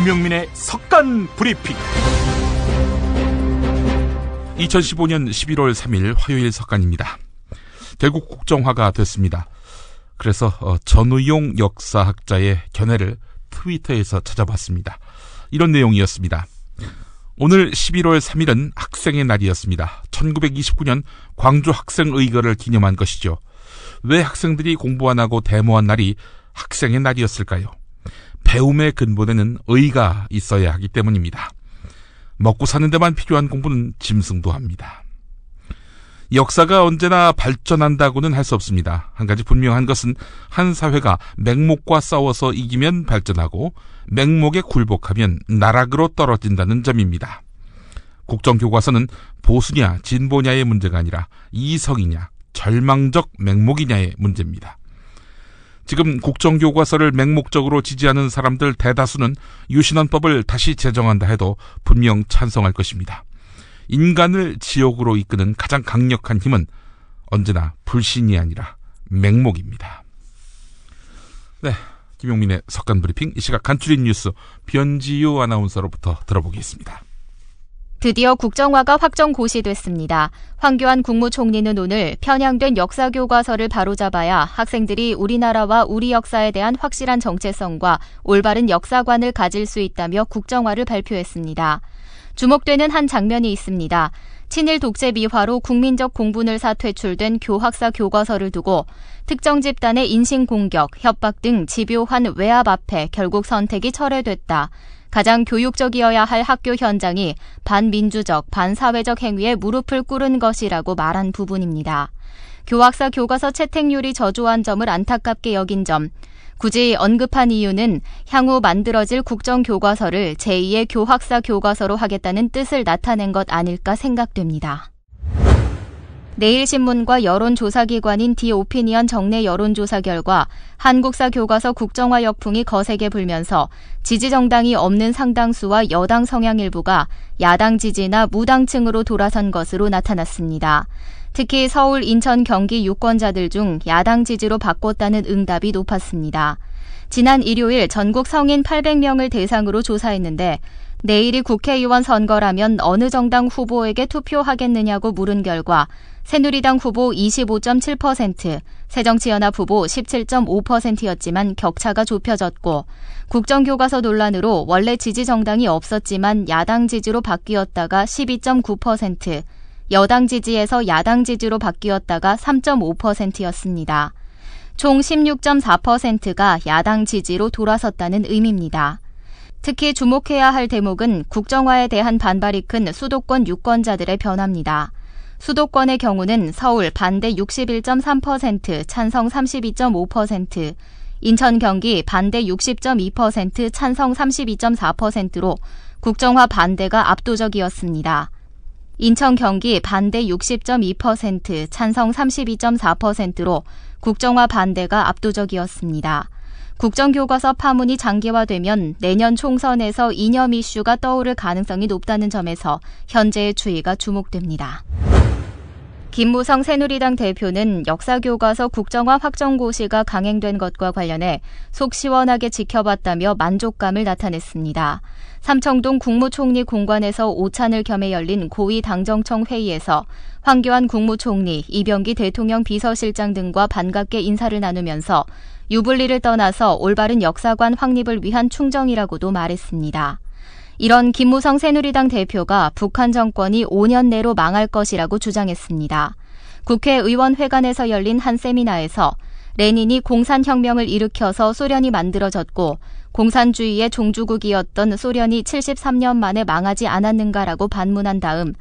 김용민의 석간 브리핑. 2015년 11월 3일 화요일 석간입니다. 결국 국정화가 됐습니다. 그래서 전우용 역사학자의 견해를 트위터에서 찾아봤습니다. 이런 내용이었습니다. 오늘 11월 3일은 학생의 날이었습니다. 1929년 광주 학생의거를 기념한 것이죠. 왜 학생들이 공부 안 하고 데모한 날이 학생의 날이었을까요? 배움의 근본에는 의가 있어야 하기 때문입니다. 먹고 사는 데만 필요한 공부는 짐승도 합니다. 역사가 언제나 발전한다고는 할 수 없습니다. 한 가지 분명한 것은 한 사회가 맹목과 싸워서 이기면 발전하고 맹목에 굴복하면 나락으로 떨어진다는 점입니다. 국정교과서는 보수냐 진보냐의 문제가 아니라 이성이냐 절망적 맹목이냐의 문제입니다. 지금 국정교과서를 맹목적으로 지지하는 사람들 대다수는 유신헌법을 다시 제정한다 해도 분명 찬성할 것입니다. 인간을 지옥으로 이끄는 가장 강력한 힘은 언제나 불신이 아니라 맹목입니다. 네, 김용민의 석간 브리핑, 이 시각 간추린 뉴스 변지유 아나운서로부터 들어보겠습니다. 드디어 국정화가 확정 고시됐습니다. 황교안 국무총리는 오늘 편향된 역사교과서를 바로잡아야 학생들이 우리나라와 우리 역사에 대한 확실한 정체성과 올바른 역사관을 가질 수 있다며 국정화를 발표했습니다. 주목되는 한 장면이 있습니다. 친일 독재 미화로 국민적 공분을 사 퇴출된 교학사 교과서를 두고 특정 집단의 인신공격, 협박 등 집요한 외압 앞에 결국 선택이 철회됐다. 가장 교육적이어야 할 학교 현장이 반민주적, 반사회적 행위에 무릎을 꿇은 것이라고 말한 부분입니다. 교학사 교과서 채택률이 저조한 점을 안타깝게 여긴 점, 굳이 언급한 이유는 향후 만들어질 국정교과서를 제2의 교학사 교과서로 하겠다는 뜻을 나타낸 것 아닐까 생각됩니다. 내일신문과 여론조사기관인 디오피니언 정례 여론조사 결과 한국사 교과서 국정화 역풍이 거세게 불면서 지지정당이 없는 상당수와 여당 성향 일부가 야당 지지나 무당층으로 돌아선 것으로 나타났습니다. 특히 서울, 인천, 경기 유권자들 중 야당 지지로 바꿨다는 응답이 높았습니다. 지난 일요일 전국 성인 800명을 대상으로 조사했는데 내일이 국회의원 선거라면 어느 정당 후보에게 투표하겠느냐고 물은 결과 새누리당 후보 25.7%, 새정치연합 후보 17.5%였지만 격차가 좁혀졌고 국정교과서 논란으로 원래 지지 정당이 없었지만 야당 지지로 바뀌었다가 12.9%, 여당 지지에서 야당 지지로 바뀌었다가 3.5%였습니다. 총 16.4%가 야당 지지로 돌아섰다는 의미입니다. 특히 주목해야 할 대목은 국정화에 대한 반발이 큰 수도권 유권자들의 변화입니다. 수도권의 경우는 서울 반대 61.3%, 찬성 32.5%, 인천 경기 반대 60.2%, 찬성 32.4%로 국정화 반대가 압도적이었습니다. 인천 경기 반대 60.2%, 찬성 32.4%로 국정화 반대가 압도적이었습니다. 국정교과서 파문이 장기화되면 내년 총선에서 이념 이슈가 떠오를 가능성이 높다는 점에서 현재의 추이가 주목됩니다. 김무성 새누리당 대표는 역사교과서 국정화 확정고시가 강행된 것과 관련해 속 시원하게 지켜봤다며 만족감을 나타냈습니다. 삼청동 국무총리 공관에서 오찬을 겸해 열린 고위 당정청 회의에서 황교안 국무총리, 이병기 대통령 비서실장 등과 반갑게 인사를 나누면서 유불리를 떠나서 올바른 역사관 확립을 위한 충정이라고도 말했습니다. 이런 김무성 새누리당 대표가 북한 정권이 5년 내로 망할 것이라고 주장했습니다. 국회의원회관에서 열린 한 세미나에서 레닌이 공산혁명을 일으켜서 소련이 만들어졌고 공산주의의 종주국이었던 소련이 73년 만에 망하지 않았는가라고 반문한 다음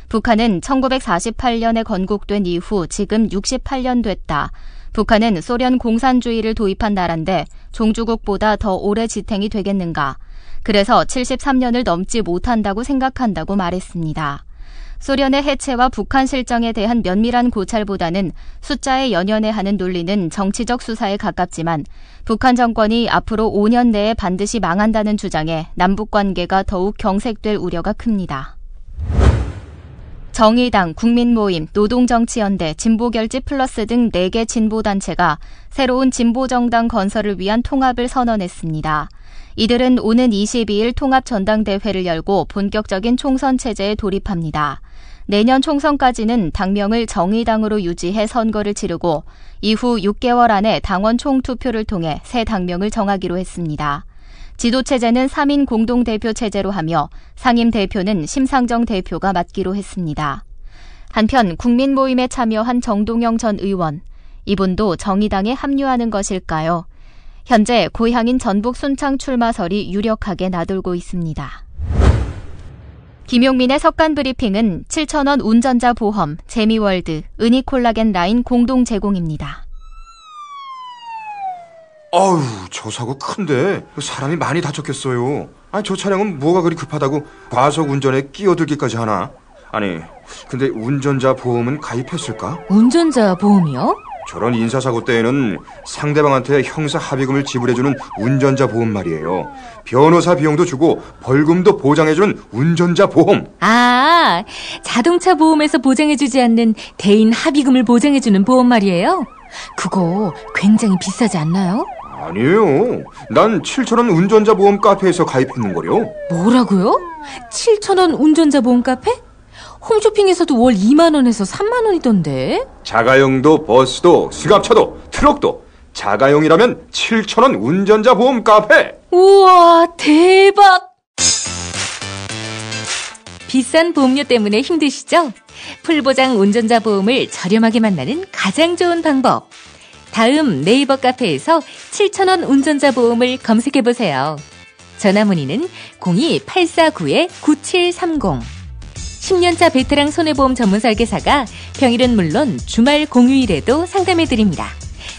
북한은 1948년에 건국된 이후 지금 68년 됐다. 북한은 소련 공산주의를 도입한 나라인데 종주국보다 더 오래 지탱이 되겠는가. 그래서 73년을 넘지 못한다고 생각한다고 말했습니다. 소련의 해체와 북한 실정에 대한 면밀한 고찰보다는 숫자에 연연해하는 논리는 정치적 수사에 가깝지만 북한 정권이 앞으로 5년 내에 반드시 망한다는 주장에 남북관계가 더욱 경색될 우려가 큽니다. 정의당, 국민모임, 노동정치연대, 진보결집 플러스 등 4개 진보단체가 새로운 진보정당 건설을 위한 통합을 선언했습니다. 이들은 오는 22일 통합전당대회를 열고 본격적인 총선 체제에 돌입합니다. 내년 총선까지는 당명을 정의당으로 유지해 선거를 치르고 이후 6개월 안에 당원 총투표를 통해 새 당명을 정하기로 했습니다. 지도체제는 3인 공동대표 체제로 하며 상임대표는 심상정 대표가 맡기로 했습니다. 한편 국민모임에 참여한 정동영 전 의원, 이분도 정의당에 합류하는 것일까요? 현재 고향인 전북 순창 출마설이 유력하게 나돌고 있습니다. 김용민의 석간 브리핑은 7,000원 운전자 보험, 재미월드, 은이콜라겐 라인 공동 제공입니다. 어우, 저 사고 큰데 사람이 많이 다쳤겠어요. 아니, 저 차량은 뭐가 그리 급하다고 과속 운전에 끼어들기까지 하나? 아니, 근데 운전자 보험은 가입했을까? 운전자 보험이요? 저런 인사사고 때에는 상대방한테 형사 합의금을 지불해주는 운전자 보험 말이에요. 변호사 비용도 주고 벌금도 보장해주는 운전자 보험. 아, 자동차 보험에서 보장해주지 않는 대인 합의금을 보장해주는 보험 말이에요? 그거 굉장히 비싸지 않나요? 아니에요. 난 7,000원 운전자 보험 카페에서 가입했는걸요. 뭐라고요? 7,000원 운전자 보험 카페? 홈쇼핑에서도 월 2만 원에서 3만 원이던데. 자가용도 버스도 승합차도 트럭도 자가용이라면 7,000원 운전자 보험 카페. 우와, 대박. 비싼 보험료 때문에 힘드시죠? 풀보장 운전자 보험을 저렴하게 만나는 가장 좋은 방법. 다음 네이버 카페에서 7,000원 운전자 보험을 검색해보세요. 전화문의는 02-849-9730. 10년차 베테랑 손해보험 전문 설계사가 평일은 물론 주말 공휴일에도 상담해드립니다.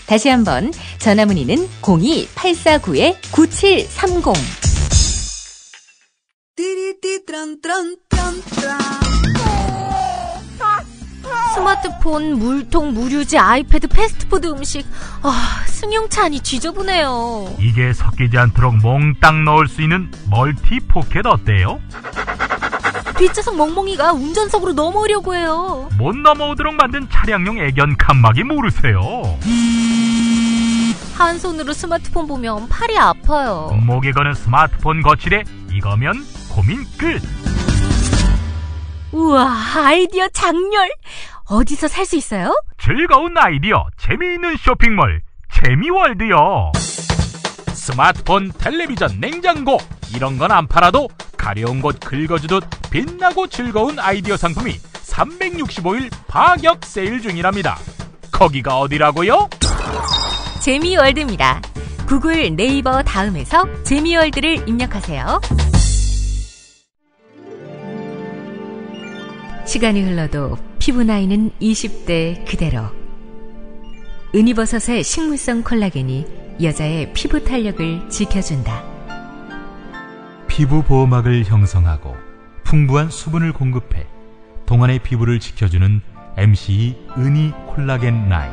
다시 한번 전화문의는 02-849-9730. 스마트폰, 물통, 무료지, 아이패드, 패스트푸드 음식. 승용차 안이 지저분해요. 이게 섞이지 않도록 몽땅 넣을 수 있는 멀티 포켓 어때요? 뒷좌석 멍멍이가 운전석으로 넘어오려고 해요. 못 넘어오도록 만든 차량용 애견 칸막이 모르세요? 한 손으로 스마트폰 보면 팔이 아파요. 목에 거는 스마트폰 거칠에 이거면 고민 끝. 우와, 아이디어 장렬. 어디서 살 수 있어요? 즐거운 아이디어, 재미있는 쇼핑몰 재미월드요. 스마트폰, 텔레비전, 냉장고 이런 건 안 팔아도 가려운 곳 긁어주듯 빛나고 즐거운 아이디어 상품이 365일 파격 세일 중이랍니다. 거기가 어디라고요? 재미월드입니다. 구글, 네이버 다음에서 재미월드를 입력하세요. 시간이 흘러도 피부 나이는 20대 그대로. 은이버섯의 식물성 콜라겐이 여자의 피부 탄력을 지켜준다. 피부 보호막을 형성하고 풍부한 수분을 공급해 동안의 피부를 지켜주는 MCE 은이 콜라겐 라인.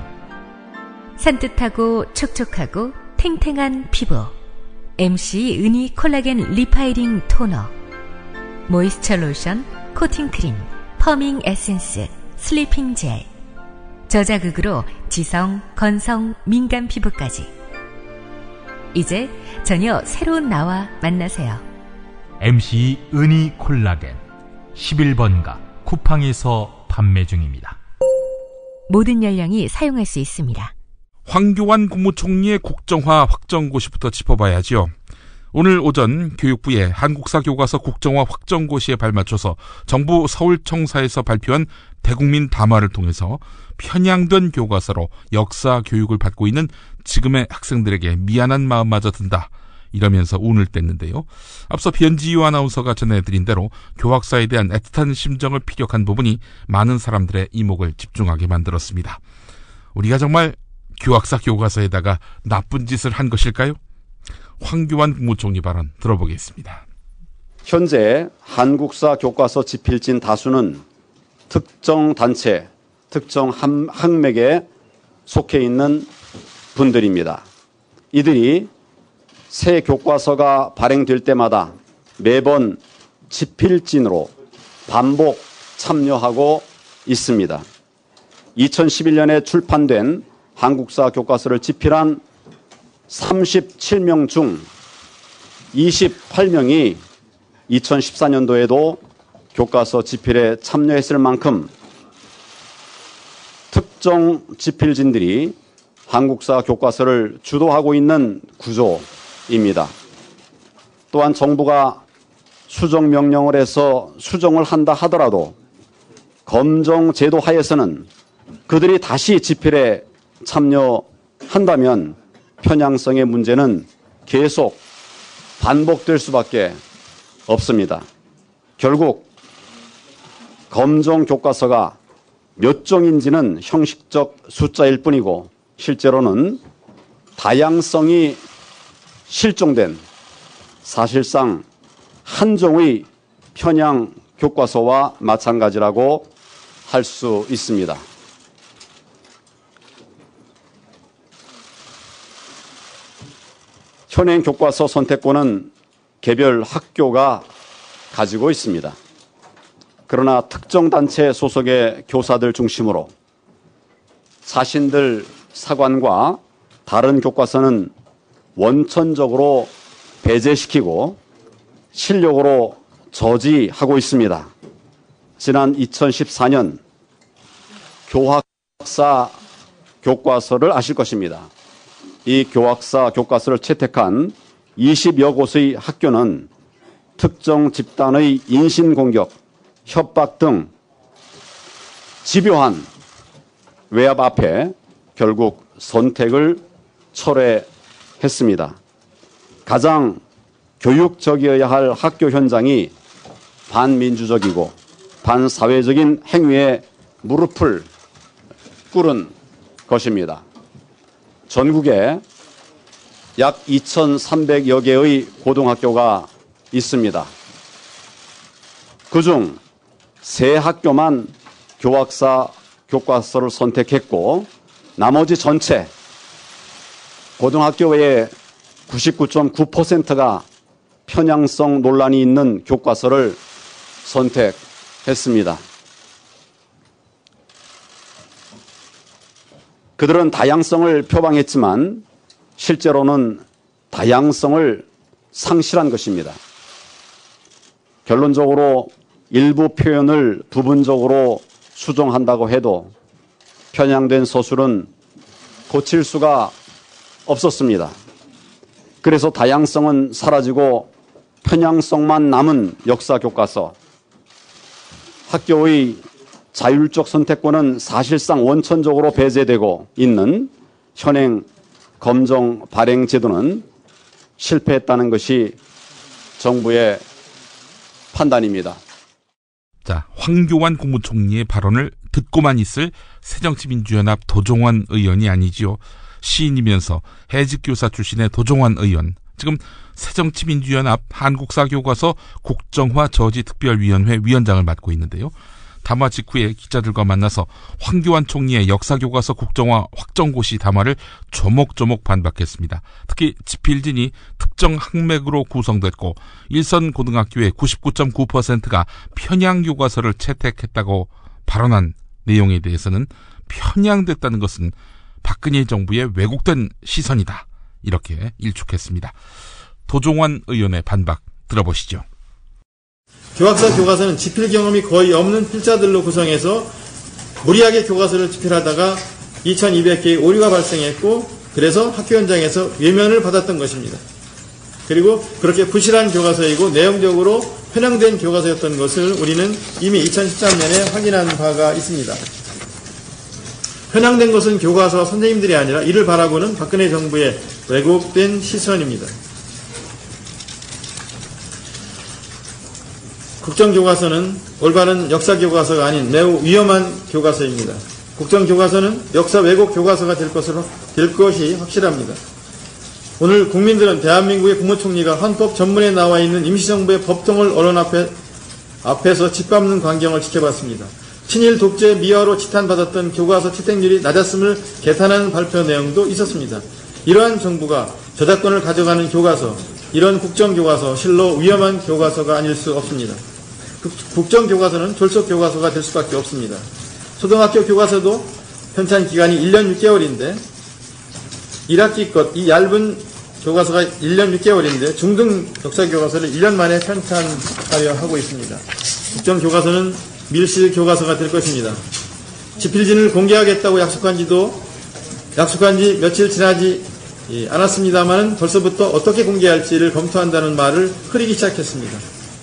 산뜻하고 촉촉하고 탱탱한 피부. MCE 은이 콜라겐 리파이링 토너. 모이스처 로션, 코팅 크림, 펌밍 에센스, 슬리핑 젤. 저자극으로 지성, 건성, 민감 피부까지. 이제 전혀 새로운 나와 만나세요. MCE 은이 콜라겐 11번가 쿠팡에서 판매 중입니다. 모든 연령이 사용할 수 있습니다. 황교안 국무총리의 국정화 확정고시부터 짚어봐야죠. 오늘 오전 교육부의 한국사 교과서 국정화 확정고시에 발맞춰서 정부 서울청사에서 발표한 대국민 담화를 통해서 편향된 교과서로 역사 교육을 받고 있는 지금의 학생들에게 미안한 마음마저 든다. 이러면서 운을 뗐는데요. 앞서 변지유 아나운서가 전해드린 대로 교학사에 대한 애틋한 심정을 피력한 부분이 많은 사람들의 이목을 집중하게 만들었습니다. 우리가 정말 교학사 교과서에다가 나쁜 짓을 한 것일까요? 황교안 국무총리 발언 들어보겠습니다. 현재 한국사 교과서 집필진 다수는 특정 단체, 특정 학맥에 속해 있는 분들입니다. 이들이 새 교과서가 발행될 때마다 매번 집필진으로 반복 참여하고 있습니다. 2011년에 출판된 한국사 교과서를 집필한 37명 중 28명이 2014년도에도 교과서 집필에 참여했을 만큼 특정 집필진들이 한국사 교과서를 주도하고 있는 구조입니다. 또한 정부가 수정 명령을 해서 수정을 한다 하더라도 검정 제도 하에서는 그들이 다시 집필에 참여한다면 편향성의 문제는 계속 반복될 수밖에 없습니다. 결국 검정 교과서가 몇 종인지는 형식적 숫자일 뿐이고 실제로는 다양성이 실종된 사실상 한 종의 편향 교과서와 마찬가지라고 할 수 있습니다. 현행 교과서 선택권은 개별 학교가 가지고 있습니다. 그러나 특정 단체 소속의 교사들 중심으로 자신들 사관과 다른 교과서는 원천적으로 배제시키고 실력으로 저지하고 있습니다. 지난 2014년 교학사 교과서를 아실 것입니다. 이 교학사 교과서를 채택한 20여 곳의 학교는 특정 집단의 인신공격, 협박 등 집요한 외압 앞에 결국 선택을 철회했습니다. 가장 교육적이어야 할 학교 현장이 반민주적이고 반사회적인 행위에 무릎을 꿇은 것입니다. 전국에 약 2,300여 개의 고등학교가 있습니다. 그중 3학교만 교학사 교과서를 선택했고 나머지 전체 고등학교 외에 99.9%가 편향성 논란이 있는 교과서를 선택했습니다. 그들은 다양성을 표방했지만 실제로는 다양성을 상실한 것입니다. 결론적으로 일부 표현을 부분적으로 수정한다고 해도 편향된 서술은 고칠 수가 없었습니다. 그래서 다양성은 사라지고 편향성만 남은 역사 교과서, 학교의 자율적 선택권은 사실상 원천적으로 배제되고 있는 현행 검정 발행 제도는 실패했다는 것이 정부의 판단입니다. 자, 황교안 국무총리의 발언을 듣고만 있을 새정치민주연합 도종환 의원이 아니지요. 시인이면서 해직교사 출신의 도종환 의원, 지금 새정치민주연합 한국사 교과서 국정화 저지 특별위원회 위원장을 맡고 있는데요. 담화 직후에 기자들과 만나서 황교안 총리의 역사교과서 국정화 확정고시 담화를 조목조목 반박했습니다. 특히 집필진이 특정 학맥으로 구성됐고 일선 고등학교의 99.9%가 편향교과서를 채택했다고 발언한 내용에 대해서는 편향됐다는 것은 박근혜 정부의 왜곡된 시선이다, 이렇게 일축했습니다. 도종환 의원의 반박 들어보시죠. 교학사 교과서는 집필 경험이 거의 없는 필자들로 구성해서 무리하게 교과서를 집필하다가 2200개의 오류가 발생했고 그래서 학교 현장에서 외면을 받았던 것입니다. 그리고 그렇게 부실한 교과서이고 내용적으로 편향된 교과서였던 것을 우리는 이미 2013년에 확인한 바가 있습니다. 편향된 것은 교과서와 선생님들이 아니라 이를 바라보는 박근혜 정부의 왜곡된 시선입니다. 국정교과서는 올바른 역사교과서가 아닌 매우 위험한 교과서입니다. 국정교과서는 역사 왜곡 교과서가 될 것이 확실합니다. 오늘 국민들은 대한민국의 국무총리가 헌법 전문에 나와 있는 임시정부의 법통을 언론 앞에서 짓밟는 광경을 지켜봤습니다. 친일 독재 미화로 지탄받았던 교과서 채택률이 낮았음을 개탄하는 발표 내용도 있었습니다. 이러한 정부가 저작권을 가져가는 교과서, 이런 국정교과서 실로 위험한 교과서가 아닐 수 없습니다. 국정교과서는 졸속교과서가 될 수밖에 없습니다. 초등학교 교과서도 편찬 기간이 1년 6개월인데 1학기 것 이 얇은 교과서가 1년 6개월인데 중등 역사 교과서를 1년 만에 편찬하려 하고 있습니다. 국정 교과서는 밀실 교과서가 될 것입니다. 지필진을 공개하겠다고 약속한 지 며칠 지나지 않았습니다만 벌써부터 어떻게 공개할지를 검토한다는 말을 흐리기 시작했습니다.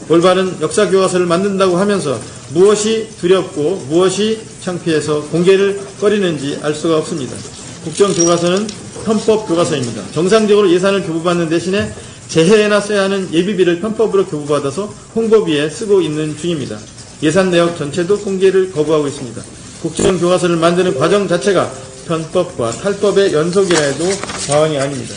올바른 역사 교과서를 만든다고 하면서 무엇이 두렵고 무엇이 창피해서 공개를 꺼리는지 알 수가 없습니다. 국정 교과서는 편법 교과서입니다. 정상적으로 예산을 교부받는 대신에 재해에나 써야 하는 예비비를 편법으로 교부받아서 홍보비에 쓰고 있는 중입니다. 예산 내역 전체도 공개를 거부하고 있습니다. 국정 교과서를 만드는 과정 자체가 편법과 탈법의 연속이라 해도 과언이 아닙니다.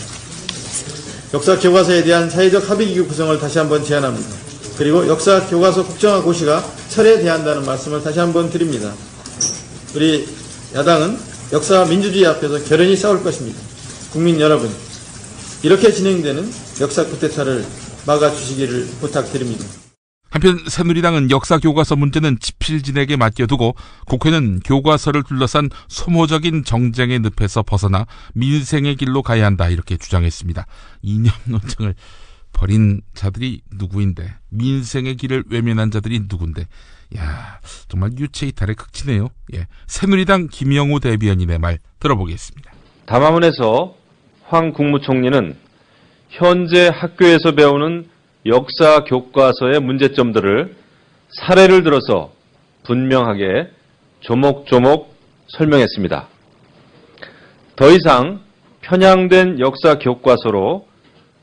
역사 교과서에 대한 사회적 합의기구 구성을 다시 한번 제안합니다. 그리고 역사 교과서 국정화 고시가 철회돼야 한다는 말씀을 다시 한번 드립니다. 우리 야당은 역사 민주주의 앞에서 결연히 싸울 것입니다. 국민 여러분, 이렇게 진행되는 역사 쿠데타를 막아주시기를 부탁드립니다. 한편 새누리당은 역사 교과서 문제는 지필진에게 맡겨두고 국회는 교과서를 둘러싼 소모적인 정쟁의 늪에서 벗어나 민생의 길로 가야 한다 이렇게 주장했습니다. 이념 논쟁을 벌인 자들이 누구인데, 민생의 길을 외면한 자들이 누군데, 야, 정말 유체이탈의 극치네요. 예, 새누리당 김영우 대변인의 말 들어보겠습니다. 담화문에서 황 국무총리는 현재 학교에서 배우는 역사 교과서의 문제점들을 사례를 들어서 분명하게 조목조목 설명했습니다. 더 이상 편향된 역사 교과서로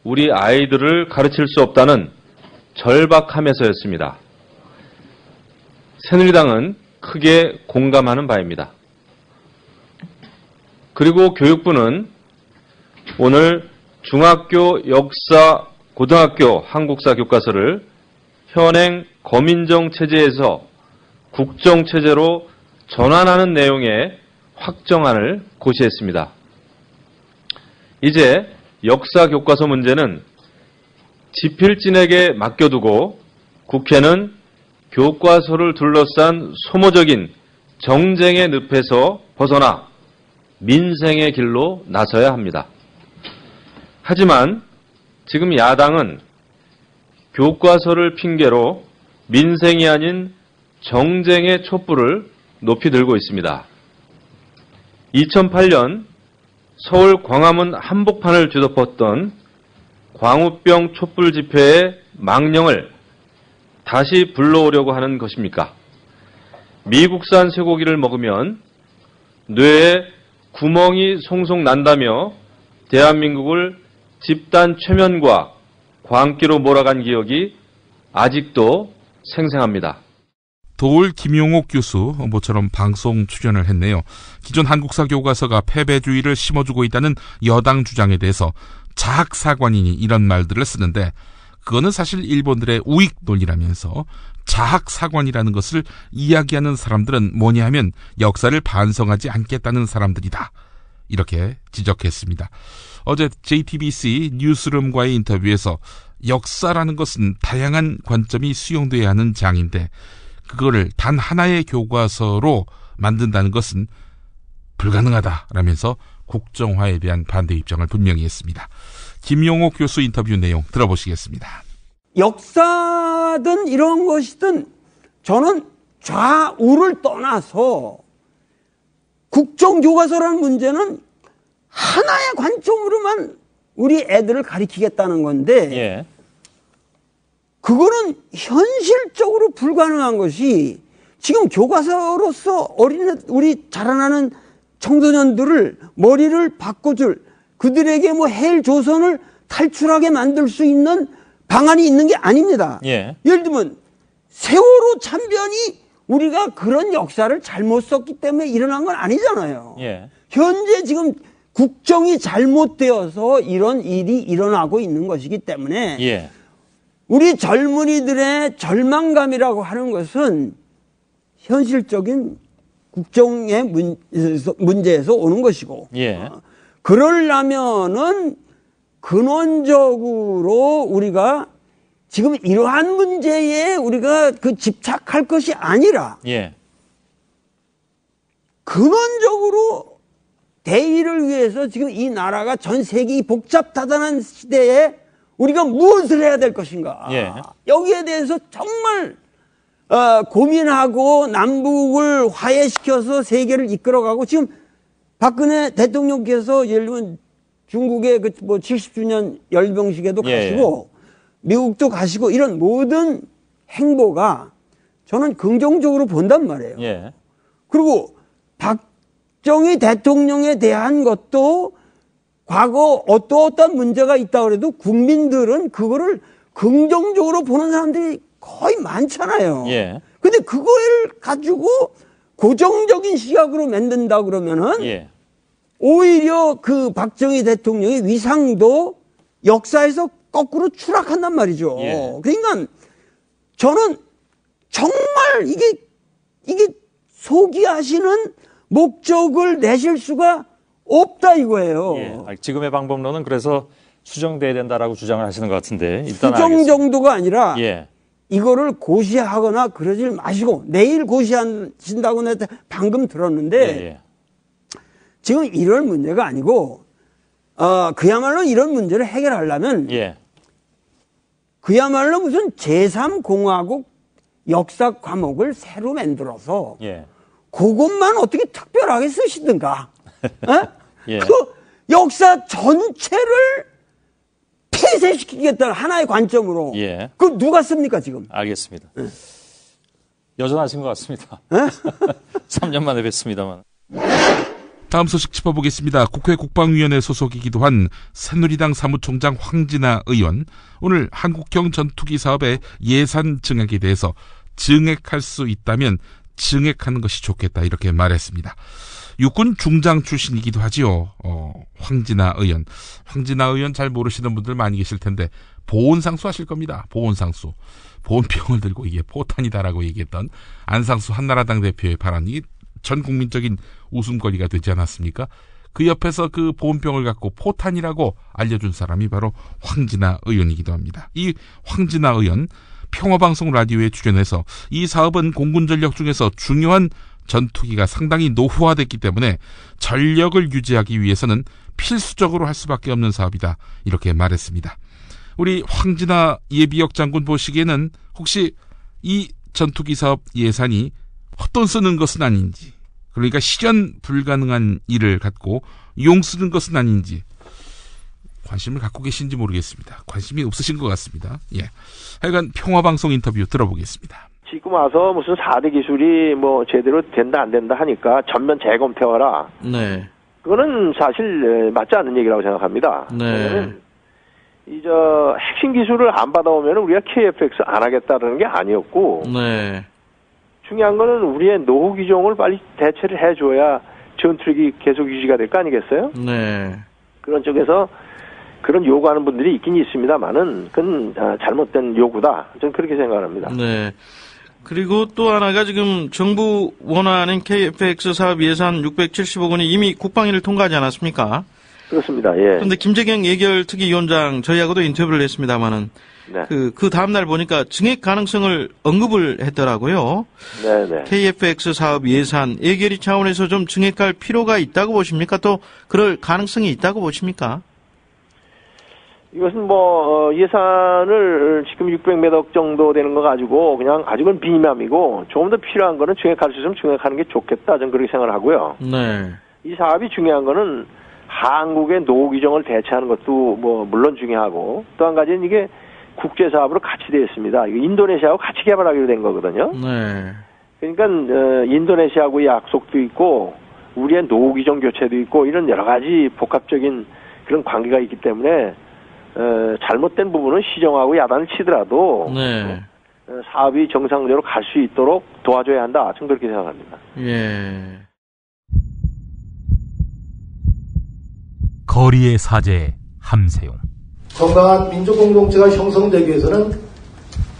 우리 아이들을 가르칠 수 없다는 절박함에서였습니다. 새누리당은 크게 공감하는 바입니다. 그리고 교육부는 오늘 중학교 역사, 고등학교 한국사 교과서를 현행 거민정 체제에서 국정 체제로 전환하는 내용의 확정안을 고시했습니다. 이제 역사 교과서 문제는 지필진에게 맡겨두고 국회는 교과서를 둘러싼 소모적인 정쟁의 늪에서 벗어나 민생의 길로 나서야 합니다. 하지만 지금 야당은 교과서를 핑계로 민생이 아닌 정쟁의 촛불을 높이 들고 있습니다. 2008년 서울 광화문 한복판을 뒤덮었던 광우병 촛불 집회의 망령을 다시 불러오려고 하는 것입니까? 미국산 쇠고기를 먹으면 뇌에 구멍이 송송 난다며 대한민국을 집단 최면과 광기로 몰아간 기억이 아직도 생생합니다. 도올 김용옥 교수 모처럼 방송 출연을 했네요. 기존 한국사 교과서가 패배주의를 심어주고 있다는 여당 주장에 대해서 자학사관인이 이런 말들을 쓰는데 그거는 사실 일본들의 우익 논리라면서 자학사관이라는 것을 이야기하는 사람들은 뭐냐 하면 역사를 반성하지 않겠다는 사람들이다. 이렇게 지적했습니다. 어제 JTBC 뉴스룸과의 인터뷰에서 역사라는 것은 다양한 관점이 수용돼야 하는 장인데 그거를 단 하나의 교과서로 만든다는 것은 불가능하다라면서 국정화에 대한 반대 입장을 분명히 했습니다. 김용옥 교수 인터뷰 내용 들어보시겠습니다. 역사든 이런 것이든 저는 좌우를 떠나서 국정교과서라는 문제는 하나의 관점으로만 우리 애들을 가리키겠다는 건데 예. 그거는 현실적으로 불가능한 것이 지금 교과서로서 우리 자라나는 청소년들을 머리를 바꿔줄 그들에게 뭐 헬 조선을 탈출하게 만들 수 있는 방안이 있는 게 아닙니다. 예. 예를 들면 세월호 참변이 우리가 그런 역사를 잘못 썼기 때문에 일어난 건 아니잖아요. 예. 현재 지금 국정이 잘못되어서 이런 일이 일어나고 있는 것이기 때문에 예. 우리 젊은이들의 절망감이라고 하는 것은 현실적인 국정의 문제에서 오는 것이고 예. 그러려면은 근원적으로 우리가 지금 이러한 문제에 우리가 집착할 것이 아니라 예. 근원적으로 대의를 위해서 지금 이 나라가 전 세계 이 복잡다단한 시대에 우리가 무엇을 해야 될 것인가. 예. 여기에 대해서 정말 고민하고 남북을 화해시켜서 세계를 이끌어가고 지금 박근혜 대통령께서 예를 들면 중국의 그 뭐 70주년 열병식에도 가시고 미국도 가시고 이런 모든 행보가 저는 긍정적으로 본단 말이에요. 예. 그리고 박정희 대통령에 대한 것도 과거 어떠한 문제가 있다 그래도 국민들은 그거를 긍정적으로 보는 사람들이 거의 많잖아요. 예. 근데 그거를 가지고 고정적인 시각으로 만든다 그러면은 예. 오히려 그 박정희 대통령의 위상도 역사에서 거꾸로 추락한단 말이죠. 예. 그러니까 저는 정말 이게 소기하시는 목적을 내실 수가 없다 이거예요. 예. 지금의 방법론은 그래서 수정돼야 된다라고 주장을 하시는 것 같은데 일단 수정 알겠습니다. 정도가 아니라 예. 이거를 고시하거나 그러질 마시고 내일 고시하신다고 내가 방금 들었는데 예. 지금 이런 문제가 아니고 그야말로 이런 문제를 해결하려면 예. 그야말로 무슨 제3공화국 역사 과목을 새로 만들어서 예. 그것만 어떻게 특별하게 쓰시든가 예. 그 역사 전체를 폐쇄시키겠다는 하나의 관점으로 예. 그 누가 씁니까 지금? 알겠습니다. 여전하신 것 같습니다. 3년 만에 뵙습니다만. 다음 소식 짚어보겠습니다. 국회 국방위원회 소속이기도 한 새누리당 사무총장 황진아 의원, 오늘 한국형 전투기 사업의 예산 증액에 대해서 증액할 수 있다면 증액하는 것이 좋겠다 이렇게 말했습니다. 육군 중장 출신이기도 하지요. 황진아 의원. 황진아 의원 잘 모르시는 분들 많이 계실 텐데 보온상수 하실 겁니다. 보온상수. 보온병을 들고 이게 포탄이다라고 얘기했던 안상수 한나라당 대표의 발언이 전 국민적인 웃음거리가 되지 않았습니까? 그 옆에서 그 보온병을 갖고 포탄이라고 알려준 사람이 바로 황진아 의원이기도 합니다. 이 황진아 의원 평화방송 라디오에 출연해서 이 사업은 공군 전력 중에서 중요한 전투기가 상당히 노후화됐기 때문에 전력을 유지하기 위해서는 필수적으로 할 수밖에 없는 사업이다 이렇게 말했습니다. 우리 황진아 예비역 장군 보시기에는 혹시 이 전투기 사업 예산이 헛돈 쓰는 것은 아닌지, 그러니까 실현 불가능한 일을 갖고 용 쓰는 것은 아닌지 관심을 갖고 계신지 모르겠습니다. 관심이 없으신 것 같습니다. 예, 하여간 평화방송 인터뷰 들어보겠습니다. 지금 와서 무슨 4대 기술이 뭐 제대로 된다 안 된다 하니까 전면 재검토하라. 네. 그거는 사실 맞지 않는 얘기라고 생각합니다. 네. 핵심 기술을 안 받아오면 우리가 KF-X 안 하겠다는 게 아니었고. 네. 중요한 거는 우리의 노후 기종을 빨리 대체를 해줘야 전투력이 계속 유지가 될 거 아니겠어요? 네. 그런 쪽에서 그런 요구하는 분들이 있긴 있습니다만은 그건 잘못된 요구다. 저는 그렇게 생각합니다. 네. 그리고 또 하나가 지금 정부 원하는 KF-X 사업 예산 670억 원이 이미 국방위를 통과하지 않았습니까? 그렇습니다. 예. 그런데 김재경 예결특위위원장 저희하고도 인터뷰를 했습니다만은 네. 그 다음날 보니까 증액 가능성을 언급을 했더라고요. 네네. KF-X 사업 예산 예결위 차원에서 좀 증액할 필요가 있다고 보십니까? 또 그럴 가능성이 있다고 보십니까? 이것은 예산을 지금 600몇 억 정도 되는 거 가지고 그냥 아직은 비밀함이고 조금 더 필요한 거는 증액할 수 있으면 증액하는 게 좋겠다. 저는 그렇게 생각을 하고요. 네. 이 사업이 중요한 거는 한국의 노후 기종을 대체하는 것도 물론 중요하고 또 한 가지는 이게 국제 사업으로 같이 되어 있습니다. 인도네시아하고 같이 개발하기로 된 거거든요. 네. 그러니까 인도네시아하고의 약속도 있고 우리의 노후 기종 교체도 있고 이런 여러 가지 복합적인 그런 관계가 있기 때문에 잘못된 부분은 시정하고 야단을 치더라도 네. 사업이 정상대로 갈 수 있도록 도와줘야 한다. 저는 그렇게 생각합니다. 예. 거리의 사제 함세용. 건강한 민족공동체가 형성되기 위해서는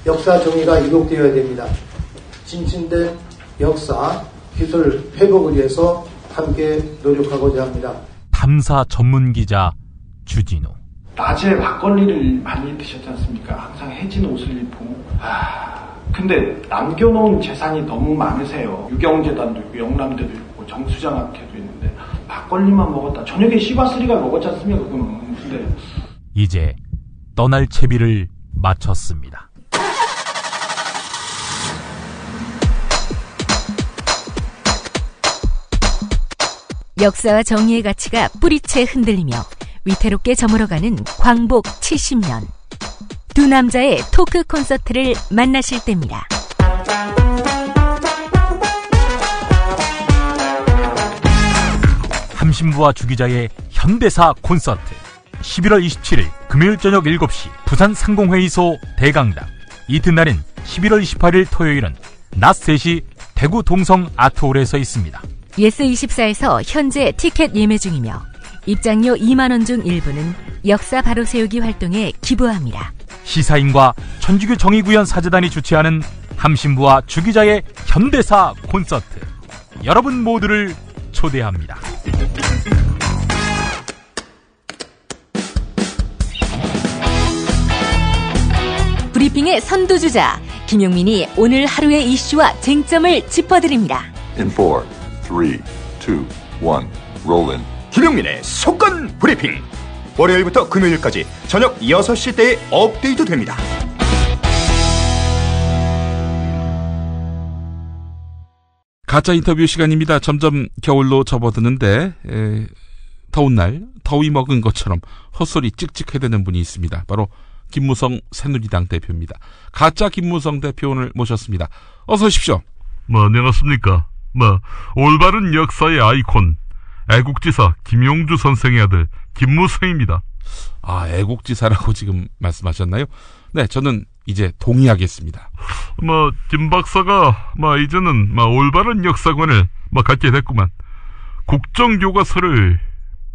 역사 정의가 이룩되어야 됩니다. 진진된 역사, 기술 회복을 위해서 함께 노력하고자 합니다. 탐사 전문기자 주진우. 낮에 막걸리를 많이 드셨지 않습니까? 항상 해진 옷을 입고. 근데 남겨놓은 재산이 너무 많으세요. 유경재단도 있고 영남대도 있고 정수장학회도 있는데 막걸리만 먹었다. 저녁에 씨바스리가 먹었지 않습니까? 그거는. 근데 이제 떠날 채비를 마쳤습니다. 역사와 정의의 가치가 뿌리채 흔들리며 위태롭게 저물어가는 광복 70년. 두 남자의 토크 콘서트를 만나실 때입니다. 함신부와 주기자의 현대사 콘서트 11월 27일 금요일 저녁 7시 부산 상공회의소 대강당. 이튿날인 11월 28일 토요일은 낮 3시 대구 동성 아트홀에서 있습니다. 예스24에서 현재 티켓 예매 중이며 입장료 2만원 중 일부는 역사 바로 세우기 활동에 기부합니다. 시사인과 천주교 정의구현 사재단이 주최하는 함신부와 주기자의 현대사 콘서트, 여러분 모두를 초대합니다. 브리핑의 선두주자 김용민이 오늘 하루의 이슈와 쟁점을 짚어드립니다. In 4, 3, 2, 1, roll in. 김용민의 속건 브리핑. 월요일부터 금요일까지 저녁 6시 때에 업데이트 됩니다. 가짜 인터뷰 시간입니다. 점점 겨울로 접어드는데 더운 날 더위 먹은 것처럼 헛소리 찍찍해대는 분이 있습니다. 바로 김무성 새누리당 대표입니다. 가짜 김무성 대표 오늘 모셨습니다. 어서 오십시오. 안녕하십니까. 올바른 역사의 아이콘 애국지사 김용주 선생의 아들 김무성입니다. 아, 애국지사라고 지금 말씀하셨나요? 네, 저는 이제 동의하겠습니다. 김 박사가 이제는 올바른 역사관을 갖게 됐구만. 국정교과서를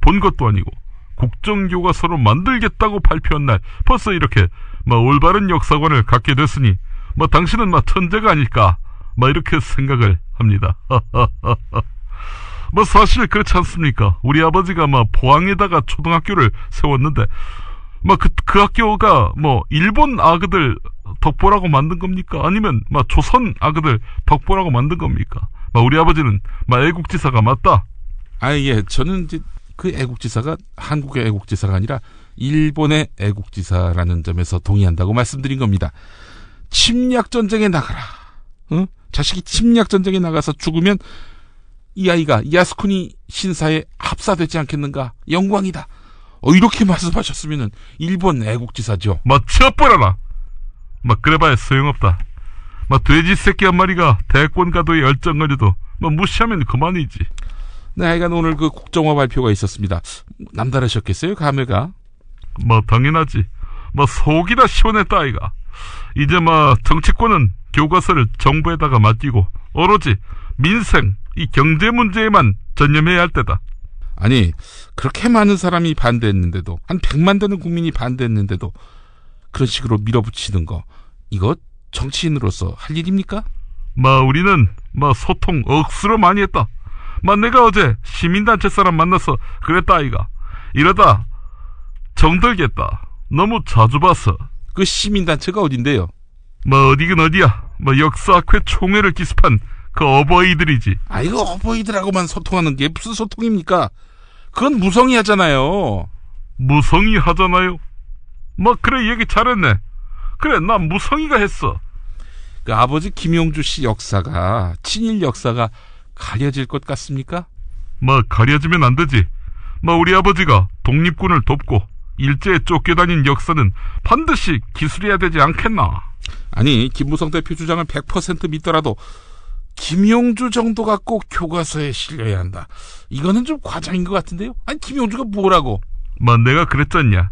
본 것도 아니고 국정교과서로 만들겠다고 발표한 날 벌써 이렇게 올바른 역사관을 갖게 됐으니 당신은 천재가 아닐까 이렇게 생각을 합니다. 사실 그렇지 않습니까? 우리 아버지가 포항에다가 초등학교를 세웠는데 그 학교가 일본 아그들 덕보라고 만든 겁니까? 아니면 조선 아그들 덕보라고 만든 겁니까? 우리 아버지는 애국지사가 맞다. 예, 저는 이제 그 애국지사가 한국의 애국지사가 아니라 일본의 애국지사라는 점에서 동의한다고 말씀드린 겁니다. 침략전쟁에 나가라. 자식이 침략전쟁에 나가서 죽으면 이 아이가 야스쿠니 신사에 합사되지 않겠는가? 영광이다. 이렇게 말씀하셨으면 일본 애국지사죠. 치아뿌려라. 그래봐야 소용없다. 돼지 새끼 한 마리가 대권 가도에 열정거려도 무시하면 그만이지. 네, 하여간 오늘 그 국정화 발표가 있었습니다. 남다르셨겠어요, 감회가? 당연하지. 속이 다 시원했다, 아이가. 이제 정치권은 교과서를 정부에다가 맡기고 오로지 민생, 이 경제 문제에만 전념해야 할 때다. 아니, 그렇게 많은 사람이 반대했는데도, 한 100만 되는 국민이 반대했는데도 그런 식으로 밀어붙이는 거, 이거 정치인으로서 할 일입니까? 우리는 소통 억수로 많이 했다. 내가 어제 시민단체 사람 만나서 그랬다, 아이가. 이러다 정들겠다. 너무 자주 봤어. 그 시민단체가 어딘데요? 어디긴 어디야. 역사학회 총회를 기습한 그 어버이들이지. 이거 어버이들하고만 소통하는 게 무슨 소통입니까? 그건 무성의 하잖아요. 무성의 하잖아요? 그래, 얘기 잘했네. 그래, 난 무성의가 했어. 그 아버지 김용주 씨 역사가, 친일 역사가 가려질 것 같습니까? 가려지면 안 되지. 우리 아버지가 독립군을 돕고 일제에 쫓겨다닌 역사는 반드시 기술해야 되지 않겠나? 아니, 김무성 대표 주장을 100% 믿더라도 김용주 정도가 꼭 교과서에 실려야 한다. 이거는 좀 과장인 것 같은데요? 아니, 김용주가 뭐라고? 내가 그랬잖냐.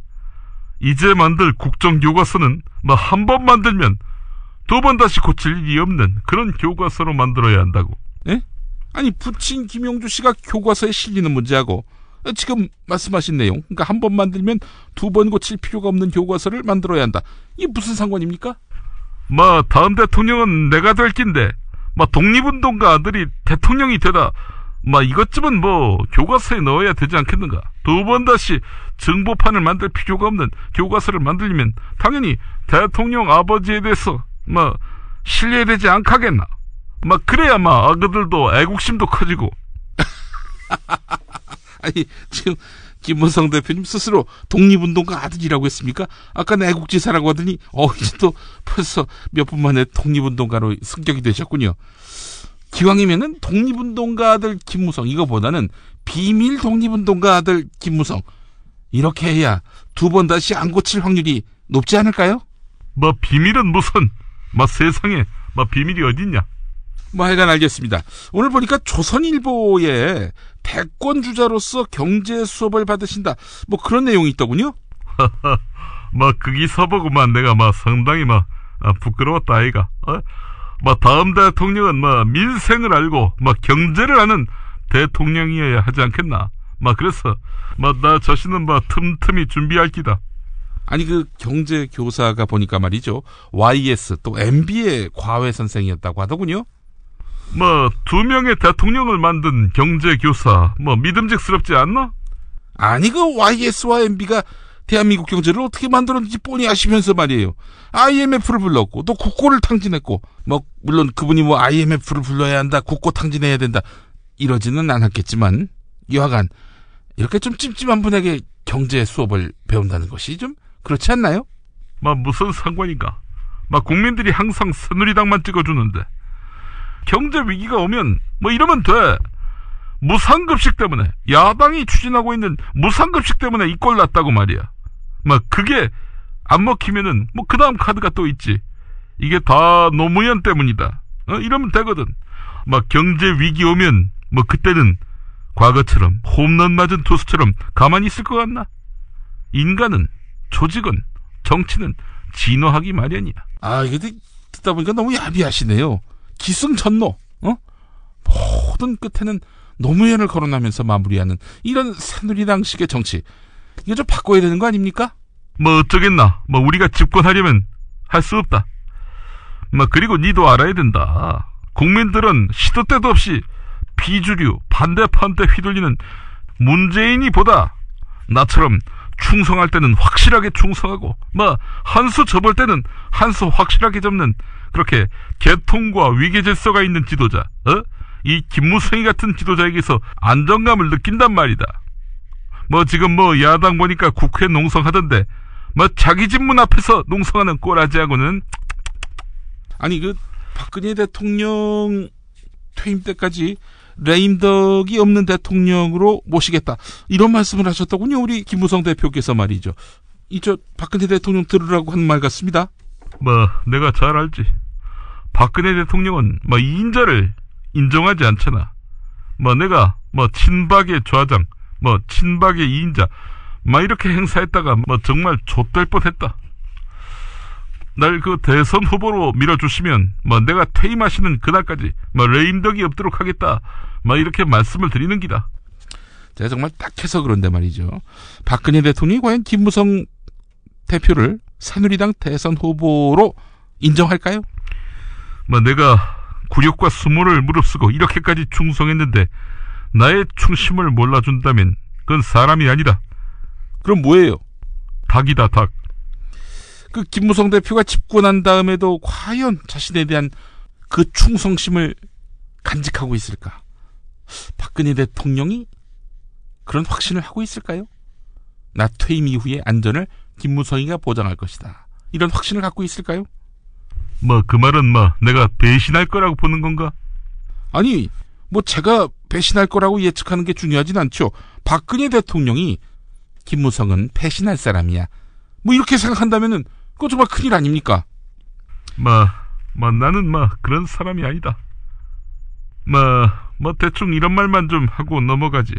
이제 만들 국정교과서는 한 번 만들면 두 번 다시 고칠 일이 없는 그런 교과서로 만들어야 한다고. 예? 아니, 부친 김용주 씨가 교과서에 실리는 문제하고 지금 말씀하신 내용, 그러니까 한 번 만들면 두 번 고칠 필요가 없는 교과서를 만들어야 한다. 이게 무슨 상관입니까? 다음 대통령은 내가 될 낀데 독립운동가 아들이 대통령이 되다 이것쯤은 교과서에 넣어야 되지 않겠는가? 두 번 다시 정보판을 만들 필요가 없는 교과서를 만들려면 당연히 대통령 아버지에 대해서 실려야 되지 않겠나? 그래야 아그들도 애국심도 커지고. 아니, 지금 김무성 대표님 스스로 독립운동가 아들이라고 했습니까? 아까 애국지사라고 하더니 이제 또 벌써 몇 분 만에 독립운동가로 승격이 되셨군요. 기왕이면은 독립운동가 아들 김무성 이거보다는 비밀 독립운동가 아들 김무성 이렇게 해야 두 번 다시 안 고칠 확률이 높지 않을까요? 뭐 비밀은 무슨 세상에 비밀이 어딨냐? 하여간 알겠습니다. 오늘 보니까 조선일보에 대권주자로서 경제 수업을 받으신다. 그런 내용이 있더군요. 그 기사 보고만 내가 상당히 부끄러웠다 아이가. 다음 대통령은 민생을 알고 경제를 아는 대통령이어야 하지 않겠나. 그래서 나 자신은 틈틈이 준비할 기다. 아니 그 경제 교사가 보니까 말이죠. YS 또 MB의 과외 선생이었다고 하더군요. 두 명의 대통령을 만든 경제 교사 믿음직스럽지 않나? 아니 그 YS와 MB가 대한민국 경제를 어떻게 만들었는지 뻔히 아시면서 말이에요. IMF를 불렀고 또 국고를 탕진했고 물론 그분이 IMF를 불러야 한다, 국고 탕진해야 된다 이러지는 않았겠지만 여하간 이렇게 좀 찜찜한 분에게 경제 수업을 배운다는 것이 좀 그렇지 않나요? 무슨 상관인가? 국민들이 항상 새누리당만 찍어주는데 경제 위기가 오면 이러면 돼. 무상급식 때문에 야당이 추진하고 있는 무상급식 때문에 이 꼴 났다고 말이야. 그게 안 먹히면은 그 다음 카드가 또 있지. 이게 다 노무현 때문이다. 이러면 되거든. 경제 위기 오면 그때는 과거처럼 홈런 맞은 투수처럼 가만히 있을 것 같나? 인간은, 조직은, 정치는 진화하기 마련이야. 이게 듣다 보니까 너무 야비하시네요. 기승전노, 모든 끝에는 노무현을 거론하면서 마무리하는 이런 새누리당식의 정치, 이거 좀 바꿔야 되는 거 아닙니까? 어쩌겠나. 우리가 집권하려면 할 수 없다. 그리고 니도 알아야 된다. 국민들은 시도 때도 없이 비주류 반대편에 휘둘리는 문재인이 보다 나처럼 충성할 때는 확실하게 충성하고 한수 접을 때는 한수 확실하게 접는 그렇게 개통과 위계질서가 있는 지도자, 이 김무성이 같은 지도자에게서 안정감을 느낀단 말이다. 지금 야당 보니까 국회 농성하던데 자기 집 문 앞에서 농성하는 꼬라지하고는. 아니 그 박근혜 대통령 퇴임 때까지 레임덕이 없는 대통령으로 모시겠다 이런 말씀을 하셨더군요. 우리 김무성 대표께서 말이죠. 박근혜 대통령 들으라고 한 말 같습니다. 내가 잘 알지. 박근혜 대통령은 이 인자를 인정하지 않잖아. 내가 친박의 좌장, 친박의 2인자 이렇게 행사했다가 정말 좆될 뻔했다. 날 그 대선 후보로 밀어주시면 내가 퇴임하시는 그날까지 레임덕이 없도록 하겠다 이렇게 말씀을 드리는 기다. 제가 정말 딱해서 그런데 말이죠. 박근혜 대통령이 과연 김무성 대표를 새누리당 대선 후보로 인정할까요? 내가 굴욕과 수모를 무릅쓰고 이렇게까지 충성했는데 나의 충심을 몰라준다면 그건 사람이 아니다. 그럼 뭐예요? 닭이다, 닭. 그 김무성 대표가 집권한 다음에도 과연 자신에 대한 그 충성심을 간직하고 있을까? 박근혜 대통령이 그런 확신을 하고 있을까요? 나 퇴임 이후의 안전을 김무성이가 보장할 것이다. 이런 확신을 갖고 있을까요? 그 말은 내가 배신할 거라고 보는 건가? 아니, 제가 배신할 거라고 예측하는 게 중요하진 않죠. 박근혜 대통령이 김무성은 배신할 사람이야. 이렇게 생각한다면은 그거 정말 큰일 아닙니까? 나는 그런 사람이 아니다. 대충 이런 말만 좀 하고 넘어가지.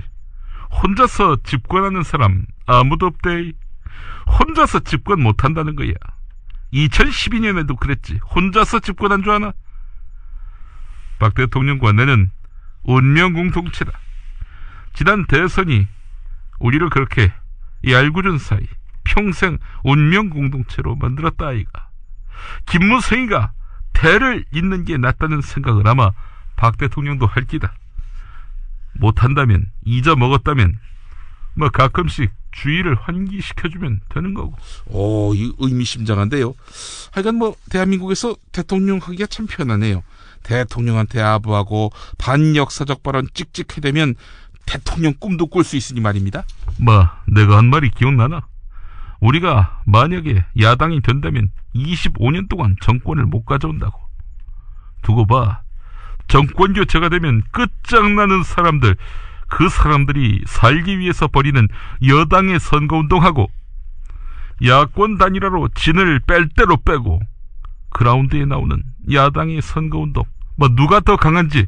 혼자서 집권하는 사람 아무도 없대. 혼자서 집권 못한다는 거야. 2012년에도 그랬지. 혼자서 집권한 줄 아나? 박 대통령과 나는 운명공동체다. 지난 대선이 우리를 그렇게 얄궂은 사이 평생 운명공동체로 만들었다 아이가. 김무성이가 대를 잇는 게 낫다는 생각을 아마 박 대통령도 할 기다. 못한다면, 잊어먹었다면 가끔씩 주의를 환기시켜주면 되는 거고. 이 의미심장한데요. 하여간 대한민국에서 대통령 하기가 참 편하네요. 대통령한테 아부하고 반역사적 발언 찍찍해대면 대통령 꿈도 꿀 수 있으니 말입니다. 내가 한 말이 기억나나? 우리가 만약에 야당이 된다면 25년 동안 정권을 못 가져온다고. 두고 봐. 정권 교체가 되면 끝장나는 사람들, 그 사람들이 살기 위해서 벌이는 여당의 선거운동하고 야권 단일화로 진을 뺄 대로 빼고 그라운드에 나오는 야당의 선거운동, 누가 더 강한지.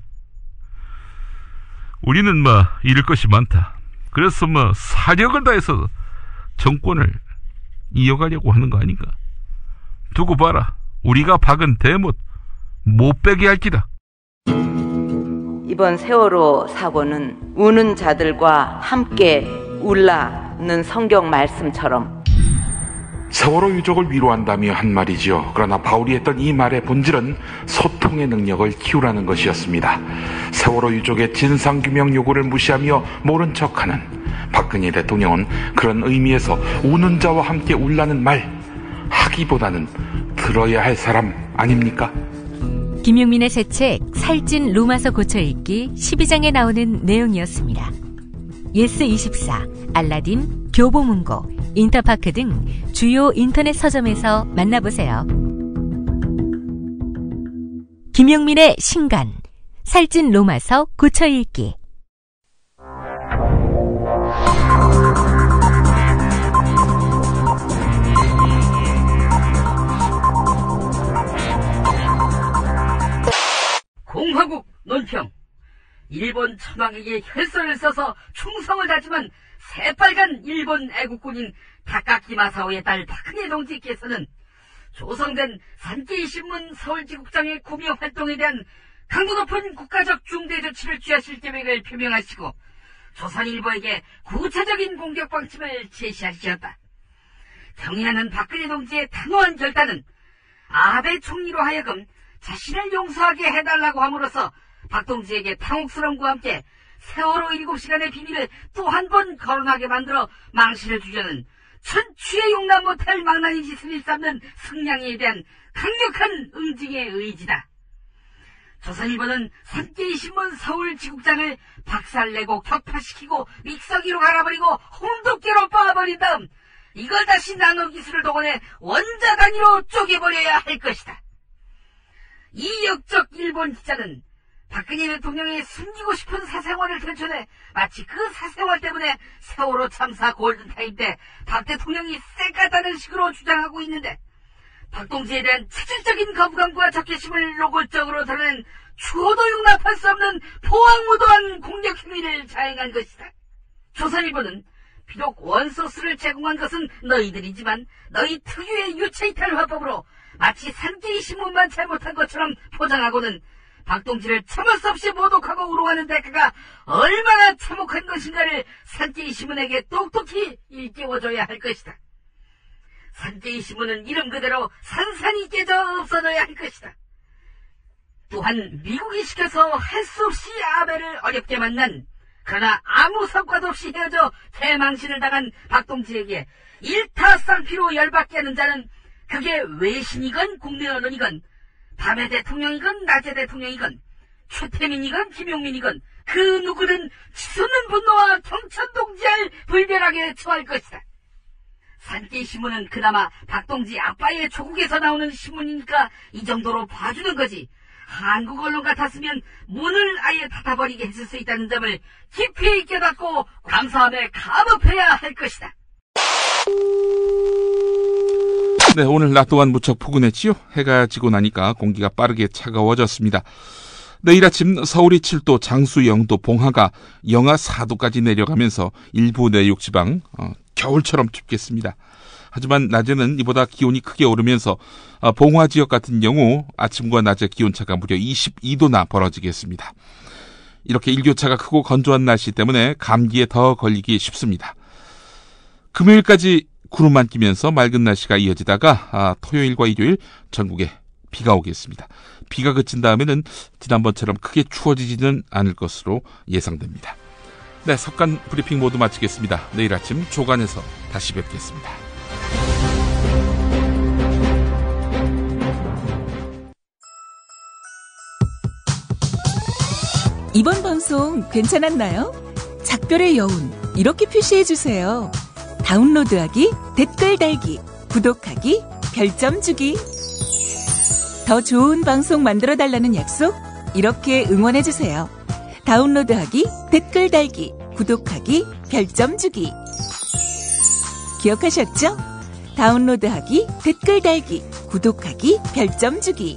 우리는 잃을 것이 많다. 그래서 사력을 다해서 정권을 이어가려고 하는 거 아닌가. 두고 봐라. 우리가 박은 대못 못 빼게 할 기다. 이번 세월호 사고는 우는 자들과 함께 울라는 성경 말씀처럼 세월호 유족을 위로한다며 한 말이지요. 그러나 바울이 했던 이 말의 본질은 소통의 능력을 키우라는 것이었습니다. 세월호 유족의 진상규명 요구를 무시하며 모른 척하는 박근혜 대통령은 그런 의미에서 우는 자와 함께 울라는 말 하기보다는 들어야 할 사람 아닙니까? 김용민의 새 책 살찐 로마서 고쳐읽기 12장에 나오는 내용이었습니다. 예스24, 알라딘, 교보문고, 인터파크 등 주요 인터넷 서점에서 만나보세요. 김용민의 신간 살찐 로마서 고쳐읽기. 공화국 논평. 일본 천황에게 혈서를 써서 충성을 다짐한 새빨간 일본 애국군인 다카키 마사오의 딸 박근혜 동지께서는 조성된 산케이 신문 서울지국장의 구미 활동에 대한 강도 높은 국가적 중대 조치를 취하실 계획을 표명하시고 조선일보에게 구체적인 공격 방침을 제시하셨다. 경애하는 박근혜 동지의 단호한 결단은 아베 총리로 하여금 자신을 용서하게 해달라고 함으로써 박 동지에게 당혹스러움과 함께 세월호 7시간의 비밀을 또 한 번 거론하게 만들어 망신을 주려는 천추의 용납 못할 망나니 짓을 일삼는 승냥이에 대한 강력한 응징의 의지다. 조선일보는 산케이 신문 서울지국장을 박살내고 격파시키고 믹서기로 갈아버리고 홍두깨로 빻아버린 다음 이걸 다시 나노 기술을 동원해 원자 단위로 쪼개버려야 할 것이다. 이 역적 일본 기자는 박근혜 대통령의 숨기고 싶은 사생활을 들춰내 마치 그 사생활 때문에 세월호 참사 골든타임 때 박 대통령이 쌩깠다는 식으로 주장하고 있는데 박 동지에 대한 체질적인 거부감과 적개심을 노골적으로 드러낸 추호도 용납할 수 없는 포악무도한 공격 행위를 자행한 것이다. 조선일보는 비록 원소스를 제공한 것은 너희들이지만 너희 특유의 유체이탈 화법으로 마치 산케이 신문만 잘못한 것처럼 포장하고는 박 동지를 참을 수 없이 모독하고 우롱하는 대가가 얼마나 참혹한 것인가를 산케이 신문에게 똑똑히 일깨워줘야 할 것이다. 산케이 신문은 이름 그대로 산산이 깨져 없어져야 할 것이다. 또한 미국이 시켜서 할 수 없이 아베를 어렵게 만난 그러나 아무 성과도 없이 헤어져 대망신을 당한 박 동지에게 일타쌍피로 열받게 하는 자는 그게 외신이건 국내 언론이건 밤의 대통령이건 낮의 대통령이건 최태민이건 김용민이건 그 누구는 치솟는 분노와 경천동지할 불변하게 처할 것이다. 산케이 신문은 그나마 박 동지 아빠의 조국에서 나오는 신문이니까 이 정도로 봐주는 거지. 한국 언론 같았으면 문을 아예 닫아버리게 했을 수 있다는 점을 깊이 깨닫고 감사함에 감업해야 할 것이다. 네, 오늘 낮 동안 무척 포근했지요. 해가 지고 나니까 공기가 빠르게 차가워졌습니다. 내일 아침 서울이 7도, 장수 0도, 봉화가 영하 4도까지 내려가면서 일부 내륙 지방 겨울처럼 춥겠습니다. 하지만 낮에는 이보다 기온이 크게 오르면서 봉화 지역 같은 경우 아침과 낮의 기온차가 무려 22도나 벌어지겠습니다. 이렇게 일교차가 크고 건조한 날씨 때문에 감기에 더 걸리기 쉽습니다. 금요일까지 구름만 끼면서 맑은 날씨가 이어지다가 토요일과 일요일 전국에 비가 오겠습니다. 비가 그친 다음에는 지난번처럼 크게 추워지지는 않을 것으로 예상됩니다. 네, 석간 브리핑 모두 마치겠습니다. 내일 아침 조간에서 다시 뵙겠습니다. 이번 방송 괜찮았나요? 특별의 여운 이렇게 표시해주세요. 다운로드하기, 댓글 달기, 구독하기, 별점 주기. 더 좋은 방송 만들어달라는 약속 이렇게 응원해주세요. 다운로드하기, 댓글 달기, 구독하기, 별점 주기. 기억하셨죠? 다운로드하기, 댓글 달기, 구독하기, 별점 주기.